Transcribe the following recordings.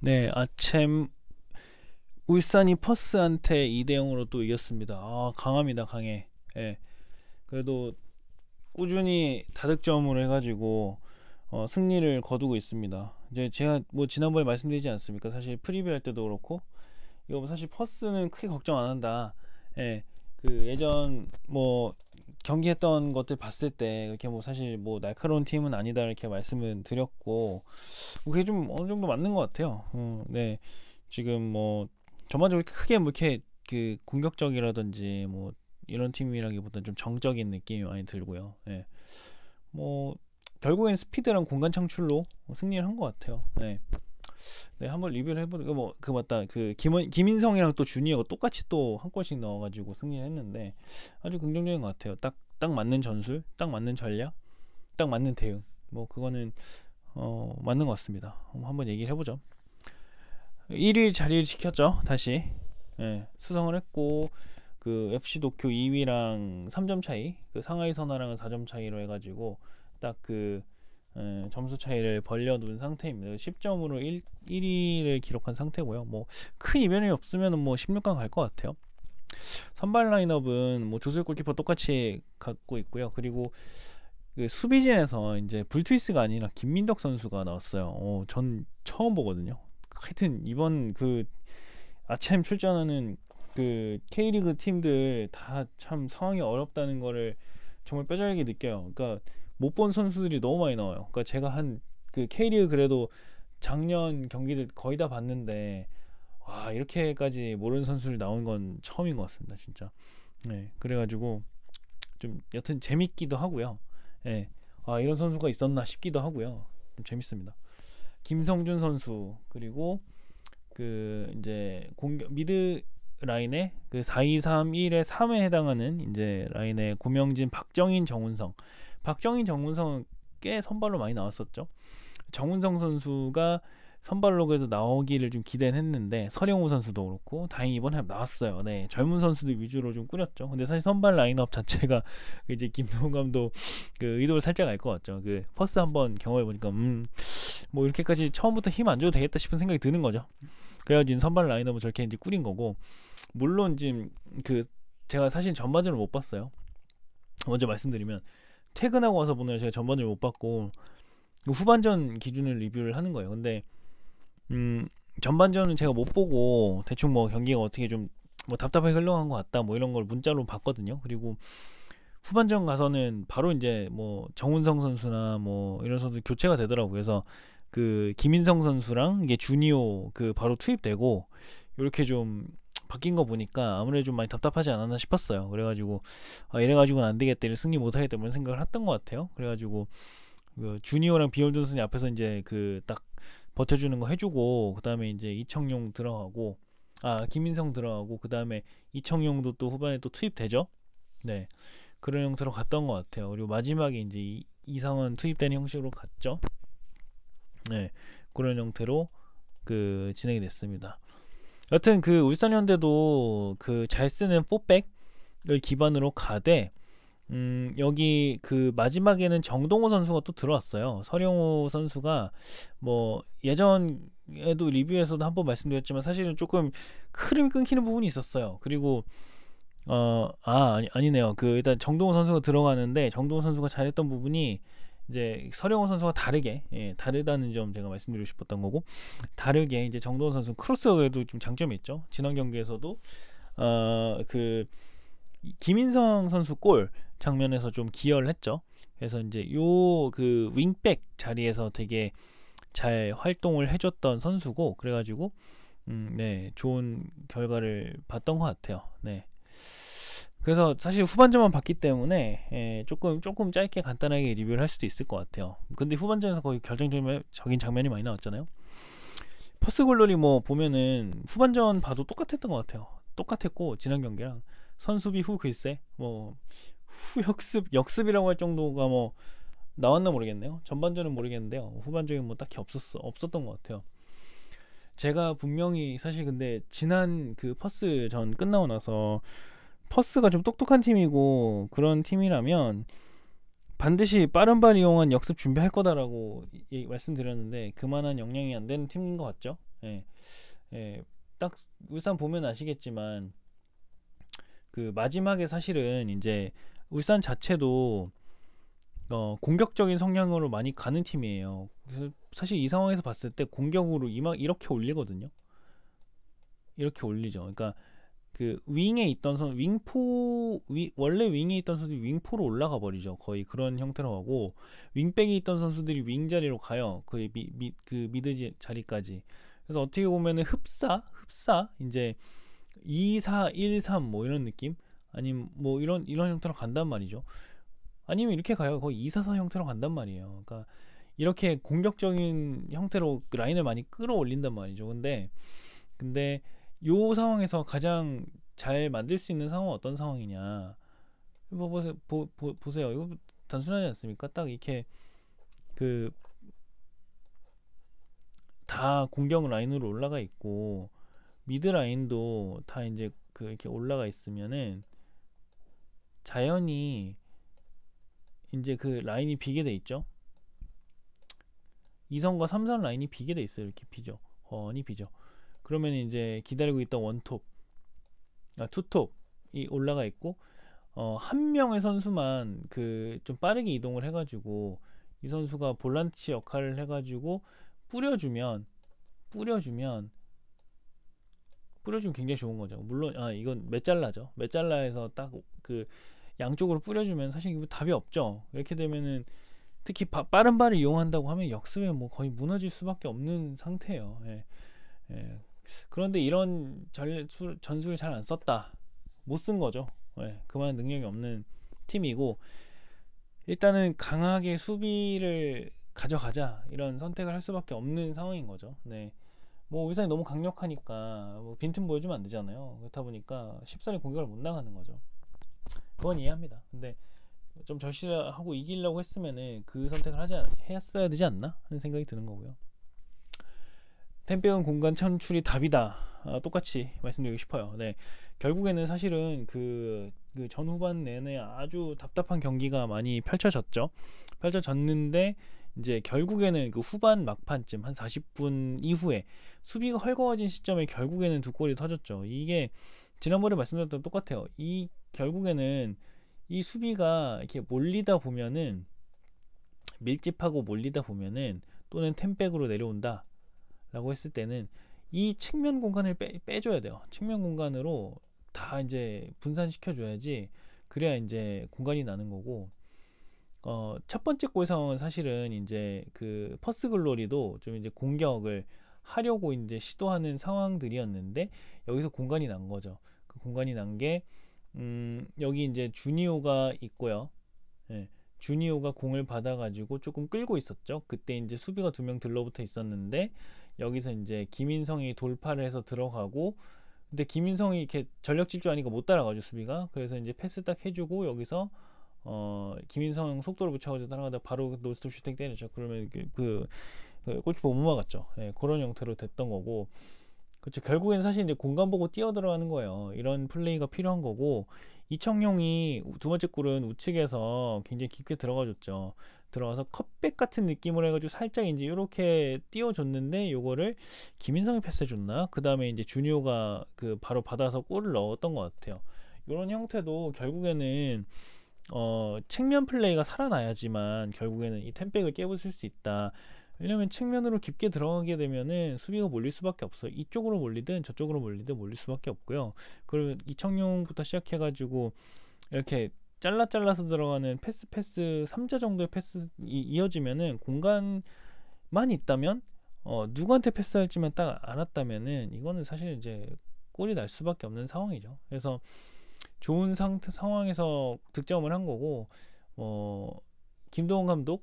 네, 아침 울산이 퍼스한테 2대 0으로 또 이겼습니다. 강합니다, 강해. 예. 그래도 꾸준히 다득점을 해가지고 승리를 거두고 있습니다. 이제 제가 뭐 지난번에 말씀드리지 않습니까? 사실 프리뷰 할 때도 그렇고 이거 뭐 사실 퍼스는 크게 걱정 안 한다. 예. 그 예전 뭐 경기했던 것들 봤을 때 이렇게 뭐 사실 뭐 날카로운 팀은 아니다 이렇게 말씀을 드렸고 그게 좀 어느 정도 맞는 것 같아요. 네. 지금 뭐 전반적으로 크게 뭐 이렇게 그 공격적이라든지 뭐 이런 팀이라기보다는 좀 정적인 느낌이 많이 들고요. 예. 뭐 결국엔 스피드랑 공간 창출로 승리를 한 것 같아요. 네. 네, 한번 리뷰를 해보니까 뭐 그 맞다 그 김인성이랑 또 주니어가 똑같이 또 한 골씩 넣어가지고 승리를 했는데 아주 긍정적인 것 같아요. 딱 맞는 전술, 딱 맞는 전략, 딱 맞는 대응. 뭐 그거는 맞는 것 같습니다. 한번 얘기를 해보죠. 1위 자리를 지켰죠. 다시 수성을 했고 그 FC 도쿄 2위랑 3점 차이, 그 상하이 선화랑은 4점 차이로 해가지고 딱 그 점수 차이를 벌려둔 상태입니다. 10점으로 1위를 기록한 상태고요. 뭐 큰 이변이 없으면 뭐 16강 갈 것 같아요. 선발 라인업은 뭐 조수혁 골키퍼 똑같이 갖고 있고요. 그리고 그 수비진에서 이제 불트위스가 아니라 김민덕 선수가 나왔어요. 전 처음 보거든요. 하여튼 이번 그 아침 출전하는 그 K리그 팀들 다 참 상황이 어렵다는 거를 정말 뼈저리게 느껴요. 그러니까 못 본 선수들이 너무 많이 나와요. 그러니까 제가 한 그 K리그 그래도 작년 경기들 거의 다 봤는데 와 이렇게까지 모르는 선수를 나온 건 처음인 것 같습니다. 진짜. 네, 그래가지고 좀 여튼 재밌기도 하고요. 예, 이런 선수가 있었나 싶기도 하고요. 좀 재밌습니다. 김성준 선수 그리고 그 이제 공격 미드 라인에 그 4-2-3-1의 3에 해당하는 이제 라인에 고명진, 박정인, 정운성. 박정인, 정운성은 꽤 선발로 많이 나왔었죠. 정운성 선수가 선발로 그래서 나오기를 좀 기대는 했는데 서령우 선수도 그렇고 다행히 이번에 나왔어요. 네, 젊은 선수들 위주로 좀 꾸렸죠. 근데 사실 선발 라인업 자체가 이제 김동훈 감독 그 의도를 살짝 알 것 같죠. 그 퍼스 한번 경험해 보니까 뭐 이렇게까지 처음부터 힘 안 줘도 되겠다 싶은 생각이 드는 거죠. 그래가지고 선발 라인업을 저렇게 이제 꾸린 거고 물론 지금 그 제가 사실 전반전을 못 봤어요. 먼저 말씀드리면 퇴근하고 와서 보느라 제가 전반전을 못 봤고 후반전 기준을 리뷰를 하는 거예요. 근데 전반전은 제가 못 보고 대충 뭐 경기가 어떻게 좀 뭐 답답하게 흘러간 것 같다 뭐 이런 걸 문자로 봤거든요. 그리고 후반전 가서는 바로 이제 뭐 정운성 선수나 뭐 이런 선수 교체가 되더라고요. 그래서 그 김인성 선수랑 이게 주니오 그 바로 투입되고 이렇게 좀 바뀐 거 보니까 아무래도 좀 많이 답답하지 않았나 싶었어요. 그래가지고 이래가지고는 안 되겠다, 생리 못하겠다 이런 생각을 했던 것 같아요. 그래가지고 그 주니어랑 비올드 선수 앞에서 이제 그 딱 버텨주는 거 해주고 그 다음에 이제 이청용 들어가고 김인성 들어가고 그 다음에 이청용도 또 후반에 또 투입되죠. 네, 그런 형태로 갔던 것 같아요. 그리고 마지막에 이제 이상은 투입된 형식으로 갔죠. 네, 그런 형태로 그 진행이 됐습니다. 여튼 그 울산현대도 그 잘 쓰는 4백을 기반으로 가되 여기 그 마지막에는 정동호 선수가 또 들어왔어요. 서령우 선수가 뭐 예전에도 리뷰에서도 한번 말씀드렸지만 사실은 조금 흐름이 끊기는 부분이 있었어요. 그리고 아니네요. 그 일단 정동호 선수가 들어가는데 정동호 선수가 잘했던 부분이 이제 서령호 선수가 다르다는 점 제가 말씀드리고 싶었던 거고, 다르게 이제 정동호 선수 크로스가 그래도 좀 장점이 있죠. 지난 경기에서도 그 김인성 선수 골 장면에서 좀 기여를 했죠. 그래서 이제 요 그 윙백 자리에서 되게 잘 활동을 해줬던 선수고, 그래가지고 네, 좋은 결과를 봤던 것 같아요. 네. 그래서 사실 후반전만 봤기 때문에 조금 짧게 간단하게 리뷰를 할 수도 있을 것 같아요. 근데 후반전에서 거의 결정적인 장면이 많이 나왔잖아요. 퍼스 글로리 뭐 보면은 후반전 봐도 똑같았던 것 같아요. 똑같았고 지난 경기랑 선수비 후 글쎄 뭐 역습이라고 할 정도가 뭐 나왔나 모르겠네요. 전반전은 모르겠는데요. 후반전에 뭐 딱히 없었던 것 같아요. 제가 분명히 사실 근데 지난 그 퍼스 전 끝나고 나서 퍼스가 좀 똑똑한 팀이고 그런 팀이라면 반드시 빠른 발 이용한 역습 준비할 거다라고 말씀드렸는데 그만한 역량이 안 되는 팀인 것 같죠. 예, 예, 딱 울산 보면 아시겠지만 그 마지막에 사실은 이제 울산 자체도 공격적인 성향으로 많이 가는 팀이에요. 그래서 사실 이 상황에서 봤을 때 공격으로 이렇게 올리거든요. 이렇게 올리죠. 그러니까 그 윙에 있던 원래 윙에 있던 선수들이 윙포로 올라가 버리죠. 거의 그런 형태로 하고 윙백에 있던 선수들이 윙 자리로 가요. 거의 그 미드 자리까지. 그래서 어떻게 보면은 흡사 이제 2-4, 1-3 뭐 이런 느낌? 아니면 뭐 이런 형태로 간단 말이죠. 아니면 이렇게 가요. 거의 2-4-4 형태로 간단 말이에요. 그러니까 이렇게 공격적인 형태로 라인을 많이 끌어올린단 말이죠. 근데 요 상황에서 가장 잘 만들 수 있는 상황은 어떤 상황이냐? 보세요. 이거 단순하지 않습니까? 딱 이렇게 그 다 공격 라인으로 올라가 있고 미드 라인도 다 이제 그 이렇게 올라가 있으면은 자연히 이제 그 라인이 비게 돼 있죠. 2선과 3선 라인이 비게 돼 있어요. 이렇게 비죠. 훤히 비죠. 그러면 이제 기다리고 있던 원톱, 투톱이 올라가 있고 한 명의 선수만 그 좀 빠르게 이동을 해가지고 이 선수가 볼란치 역할을 해가지고 뿌려주면 굉장히 좋은 거죠. 물론 이건 메잘라죠. 메잘라에서 딱 그 양쪽으로 뿌려주면 사실 이거 답이 없죠. 이렇게 되면은 특히 빠른 발을 이용한다고 하면 역습에 뭐 거의 무너질 수밖에 없는 상태예요. 예. 예. 그런데 이런 전술을 잘 안 썼다. 못 쓴 거죠. 예. 그만한 능력이 없는 팀이고 일단은 강하게 수비를 가져가자 이런 선택을 할 수밖에 없는 상황인 거죠. 네. 뭐 울산이 너무 강력하니까 뭐 빈틈 보여주면 안 되잖아요. 그렇다 보니까 쉽사리 공격을 못 나가는 거죠. 그건 이해합니다. 근데 좀 절실하고 이기려고 했으면은 그 선택을 했어야 되지 않나 하는 생각이 드는 거고요. 템백은 공간 창출이 답이다. 똑같이 말씀드리고 싶어요. 네, 결국에는 사실은 그 전후반 내내 아주 답답한 경기가 많이 펼쳐졌는데 이제 결국에는 그 후반 막판쯤 한 40분 이후에 수비가 헐거워진 시점에 결국에는 두 골이 터졌죠. 이게 지난번에 말씀드렸던 똑같아요. 이 결국에는 이 수비가 이렇게 밀집하고 몰리다 보면은 또는 템백으로 내려온다 라고 했을 때는 이 측면 공간을 빼줘야 돼요. 측면 공간으로 다 이제 분산시켜 줘야지 그래야 이제 공간이 나는 거고 첫 번째 골 상황은 사실은 이제 그 퍼스 글로리도 좀 이제 공격을 하려고 이제 시도하는 상황들이었는데 여기서 공간이 난 거죠. 그 공간이 난 게 여기 이제 주니오가 있고요. 예, 주니오가 공을 받아가지고 조금 끌고 있었죠. 그때 이제 수비가 2명 들러붙어 있었는데 여기서 이제 김인성이 돌파를 해서 들어가고 근데 김인성이 이렇게 전력 질주 하니까 못 따라가죠 수비가. 그래서 이제 패스 딱 해주고 여기서 김인성 속도를 붙여가지고 따라가다 바로 노스톱 슈팅 때리죠. 그러면 그 골키퍼 못 막았죠. 예, 그런 형태로 됐던 거고. 그렇죠. 결국엔 사실 이제 공간 보고 뛰어 들어가는 거예요. 이런 플레이가 필요한 거고 이청용이 두 번째 골은 우측에서 굉장히 깊게 들어가줬죠. 들어가서 컵백 같은 느낌으로 해가지고 살짝 이제 이렇게 띄워줬는데 요거를 김인성이 패스해줬나? 그 다음에 이제 주니오가 그 바로 받아서 골을 넣었던 것 같아요. 이런 형태도 결국에는 측면 플레이가 살아나야지만 결국에는 이 템백을 깨부술 수 있다. 왜냐면 측면으로 깊게 들어가게 되면은 수비가 몰릴 수밖에 없어요. 이쪽으로 몰리든 저쪽으로 몰릴 수밖에 없고요. 그리고 이청용부터 시작해가지고 이렇게 잘라서 들어가는 패스 3자 정도의 패스 이어지면은 공간만 있다면 누구한테 패스할지만 딱 알았다면은 이거는 사실 이제 골이 날 수밖에 없는 상황이죠. 그래서 좋은 상황에서 득점을 한 거고 김도훈 감독의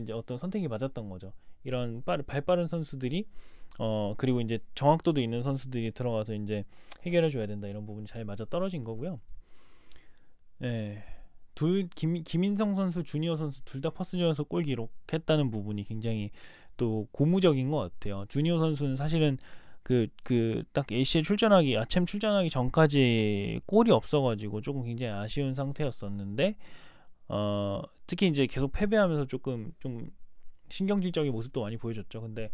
이제 어떤 선택이 맞았던 거죠. 이런 발 빠른 선수들이 그리고 이제 정확도도 있는 선수들이 들어가서 이제 해결해 줘야 된다. 이런 부분이 잘 맞아 떨어진 거고요. 예. 김인성 선수, 주니어 선수 둘 다 퍼스전에서 골 기록했다는 부분이 굉장히 또 고무적인 것 같아요. 주니어 선수는 사실은 딱 ACL 아챔 출전하기 전까지 골이 없어가지고 조금 굉장히 아쉬운 상태였었는데 특히 이제 계속 패배하면서 조금 좀 신경질적인 모습도 많이 보여줬죠. 근데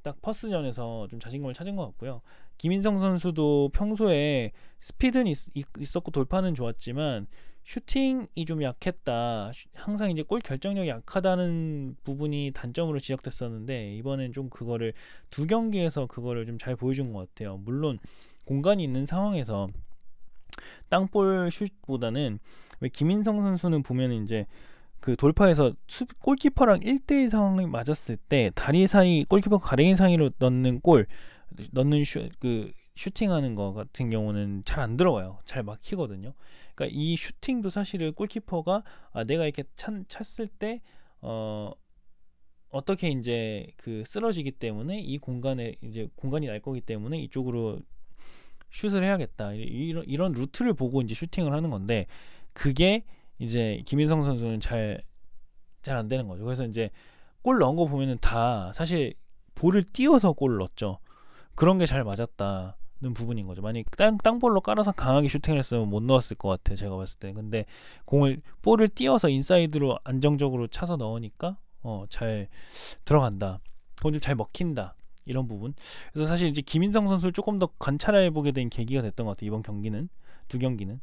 딱 퍼스전에서 좀 자신감을 찾은 것 같고요. 김인성 선수도 평소에 스피드는 있었고 돌파는 좋았지만 슈팅이 좀 약했다. 항상 이제 골 결정력이 약하다는 부분이 단점으로 지적됐었는데 이번엔 좀 그거를 두 경기에서 그거를 좀 잘 보여준 것 같아요. 물론 공간이 있는 상황에서 땅볼 슛보다는 왜 김인성 선수는 보면 이제 그 돌파해서 골키퍼랑 1대1 상황이 맞았을 때 다리 사이 골키퍼 가랭이 사이로 넣는 슈팅하는 거 같은 경우는 잘 안 들어가요. 잘 막히거든요. 그러니까 이 슈팅도 사실은 골키퍼가 내가 이렇게 찼을 때 어떻게 이제 그 쓰러지기 때문에 이 공간에 이제 공간이 날 거기 때문에 이쪽으로 슛을 해야겠다. 이런 루트를 보고 이제 슈팅을 하는 건데 그게 이제 김인성 선수는 잘 안 되는 거죠. 그래서 이제 골 넣은 거 보면은 다 사실 볼을 띄워서 골을 넣었죠. 그런 게 잘 맞았다는 부분인 거죠. 만약 땅볼로 깔아서 강하게 슈팅을 했으면 못 넣었을 것 같아. 제가 봤을 때. 근데 볼을 띄워서 인사이드로 안정적으로 차서 넣으니까 잘 들어간다. 그건 좀 잘 먹힌다. 이런 부분. 그래서 사실 이제 김인성 선수를 조금 더 관찰해 보게 된 계기가 됐던 것 같아요. 이번 경기는 두 경기는.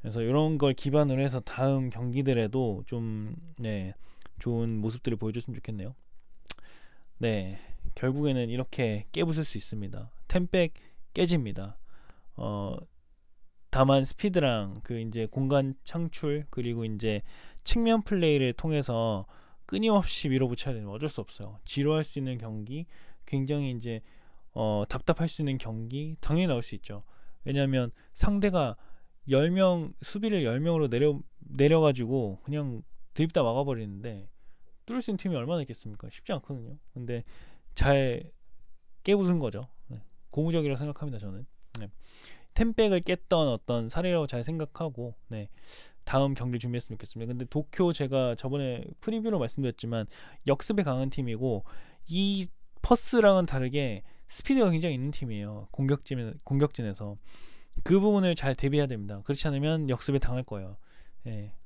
그래서 이런 걸 기반으로 해서 다음 경기들에도 좀 좋은 모습들을 보여줬으면 좋겠네요. 네, 결국에는 이렇게 깨부술 수 있습니다. 템백 깨집니다. 다만 스피드랑 그 이제 공간 창출 그리고 이제 측면 플레이를 통해서 끊임없이 밀어붙여야 되는 어쩔 수 없어요. 지루할 수 있는 경기, 굉장히 이제 답답할 수 있는 경기 당연히 나올 수 있죠. 왜냐하면 상대가 10명 수비를 10명으로 내려가지고 그냥 드립다 막아버리는데 뚫을 수 있는 팀이 얼마나 있겠습니까? 쉽지 않거든요. 근데 잘 깨부순 거죠. 고무적이라고 생각합니다. 저는 템백을 깼던 어떤 사례라고 잘 생각하고 다음 경기 준비했으면 좋겠습니다. 근데 도쿄 제가 저번에 프리뷰로 말씀드렸지만 역습에 강한 팀이고 이 퍼스랑은 다르게 스피드가 굉장히 있는 팀이에요. 공격진에서 그 부분을 잘 대비해야 됩니다. 그렇지 않으면 역습에 당할 거예요.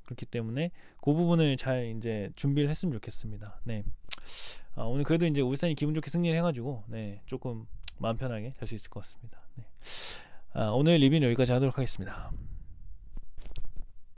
그렇기 때문에 그 부분을 잘 이제 준비를 했으면 좋겠습니다. 오늘 그래도 이제 울산이 기분 좋게 승리를 해가지고 조금 마음 편하게 잘 수 있을 것 같습니다. 오늘 리뷰는 여기까지 하도록 하겠습니다.